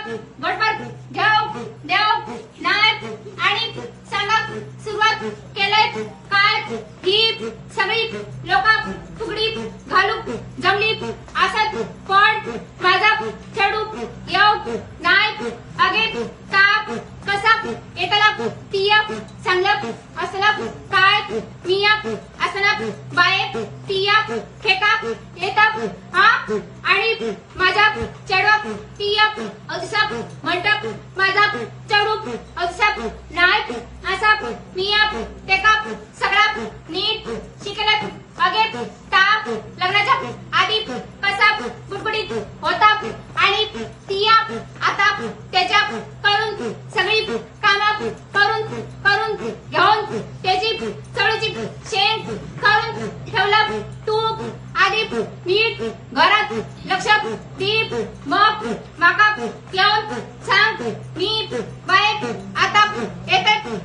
गोटभर घेऊ देव नाही आणि सांगा सुरुवात केले काय ही सगळी लोक फुगडी घालू जमली असत पण माझा खेळू येऊ नाही अगे ताप कसा एकाला तिया सांगलं असला काय मिया असला बाये तिया फेका येता हा आणि माझा चढवा तिया असा म्हणतात माझा चढू असा नाही असा मिया तेका सगळा नीट शिकले अगे ताप लग्नाच्या आधी कसा बुडबुडीत होता आणि तिया आता त्याच्या करून सगळी कामं करून घेऊन त्याची चळूची शेंग खाऊन ठेवला तूप आधी नीट घरात लक्ष दीप मग माका येऊन सांग मी बाहेर आता येते